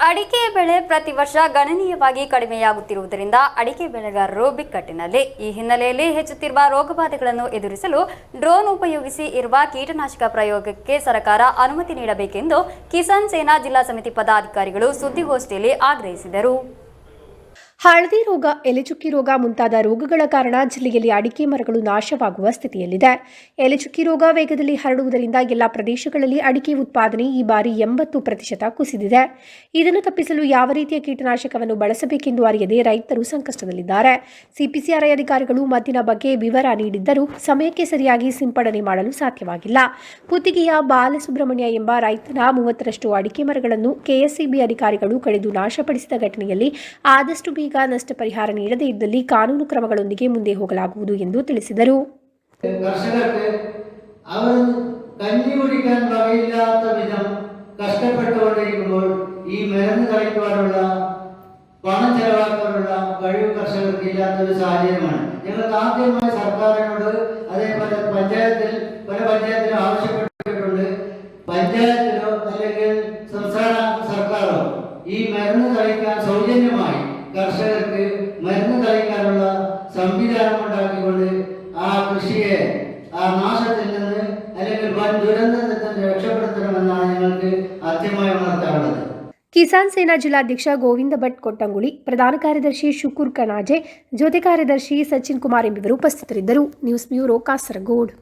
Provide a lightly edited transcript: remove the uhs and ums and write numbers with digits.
ಅಡಿಕೆ ಬೆಳೆ ಪ್ರತಿ ವರ್ಷ ಗಣನೀಯವಾಗಿ ಕಡಿಮೆಯಾಗುತ್ತಿರುವುದರಿಂದ ಅಡಿಕೆ ಬೆಳೆಗಾರರು ಬಿಕ್ಕಟ್ಟಿನಲ್ಲಿ. ಈ ಹಿನ್ನೆಲೆಯಲ್ಲಿ ಹೆಚ್ಚುತ್ತಿರುವ ರೋಗಬಾಧೆಗಳನ್ನು ಎದುರಿಸಲು ಡ್ರೋನ್ ಉಪಯೋಗಿಸಿ ಇರುವ ಕೀಟನಾಶಕ ಪ್ರಯೋಗಕ್ಕೆ ಸರ್ಕಾರ ಅನುಮತಿ ನೀಡಬೇಕೆಂದು ಕಿಸಾನ್ ಸೇನಾ ಜಿಲ್ಲಾ ಸಮಿತಿ ಪದಾಧಿಕಾರಿಗಳು ಸುದ್ದಿಗೋಷ್ಠಿಯಲ್ಲಿ ಆಗ್ರಹಿಸಿದರು. ಹಳದಿ ರೋಗ, ಎಲೆಚುಕ್ಕಿ ರೋಗ ಮುಂತಾದ ರೋಗಗಳ ಕಾರಣ ಜಿಲ್ಲೆಯಲ್ಲಿ ಅಡಿಕೆ ಮರಗಳು ನಾಶವಾಗುವ ಸ್ಥಿತಿಯಲ್ಲಿದೆ. ಎಲೆಚುಕ್ಕಿ ರೋಗ ವೇಗದಲ್ಲಿ ಹರಡುವುದರಿಂದ ಎಲ್ಲ ಪ್ರದೇಶಗಳಲ್ಲಿ ಅಡಿಕೆ ಉತ್ಪಾದನೆ ಈ ಬಾರಿ 80% ಕುಸಿದಿದೆ. ಇದನ್ನು ತಪ್ಪಿಸಲು ಯಾವ ರೀತಿಯ ಕೀಟನಾಶಕವನ್ನು ಬಳಸಬೇಕೆಂದು ಅರಿಯದೆ ರೈತರು ಸಂಕಷ್ಟದಲ್ಲಿದ್ದಾರೆ. ಸಿಪಿಸಿಆರ್ಐ ಅಧಿಕಾರಿಗಳು ಮದ್ದಿನ ಬಗ್ಗೆ ವಿವರ ನೀಡಿದ್ದರೂ ಸಮಯಕ್ಕೆ ಸರಿಯಾಗಿ ಸಿಂಪಡಣೆ ಮಾಡಲು ಸಾಧ್ಯವಾಗಿಲ್ಲ. ಪುತ್ತಿಗೆಯ ಬಾಲಸುಬ್ರಹ್ಮಣ್ಯ ಎಂಬ ರೈತನ 30ರಷ್ಟು ಅಡಿಕೆ ಮರಗಳನ್ನು ಕೆಎಸ್ಸಿಬಿ ಅಧಿಕಾರಿಗಳು ಕಡಿದು ನಾಶಪಡಿಸಿದ ಘಟನೆಯಲ್ಲಿ ಆದಷ್ಟು ಬೇಗ ನಷ್ಟ ಪರಿಹಾರ ನೀಡದೇ ಇದ್ದಲ್ಲಿ ಕಾನೂನು ಕ್ರಮಗಳೊಂದಿಗೆ ಮುಂದೆ ಹೋಗಲಾಗುವುದು ಎಂದು ತಿಳಿಸಿದರು. കർഷകർക്ക് അവർ കഞ്ഞി കുടിക്കാൻ വകയില്ലാത്ത വിധം കഷ്ടപ്പെട്ടുകൊണ്ടിരിക്കുമ്പോൾ ഈ മരുന്ന് കളിക്കുവാനുള്ള പണം ചെലവാക്കാനുള്ള കഴിവ് കർഷകർക്ക് ഇല്ലാത്തൊരു സാഹചര്യമാണ്. ഞങ്ങൾക്ക് ആദ്യമായി സർക്കാരിനോട് അതേപോലെ പല പഞ്ചായത്തിലും ആവശ്യപ്പെട്ടിട്ടുണ്ട്. പഞ്ചായത്തിലോ അല്ലെങ്കിൽ സംസ്ഥാന സർക്കാരോ ഈ മരുന്ന് തളിക്കാൻ സൗജന്യമായി കർഷകർക്ക് മരുന്ന് തളിക്കാനുള്ള സംവിധാനം ഉണ്ടാക്കിക്കൊണ്ട് ആ കൃഷിയെ ആ നാശത്തിൽ നിന്ന് അല്ലെങ്കിൽ വൻ ദുരന്തത്തിൽ നിന്ന് രക്ഷപ്പെടുത്തണമെന്നാണ് ഞങ്ങൾക്ക് ആദ്യമായി ഉണർത്താറുള്ളത്. ಕಿಸಾನ್ ಸೇನಾ ಜಿಲ್ಲಾಧ್ಯಕ್ಷ ಗೋವಿಂದ ಭಟ್ ಕೊಟ್ಟಂಗುಳಿ, ಪ್ರಧಾನ ಕಾರ್ಯದರ್ಶಿ ಶುಕೂರ್ ಕನಾಜೆ, ಜೊತೆ ಕಾರ್ಯದರ್ಶಿ ಸಚಿನ್ ಕುಮಾರ್ ಎಂಬುವರು ಉಪಸ್ಥಿತರಿದ್ದರು. News bureau, Kasaragod.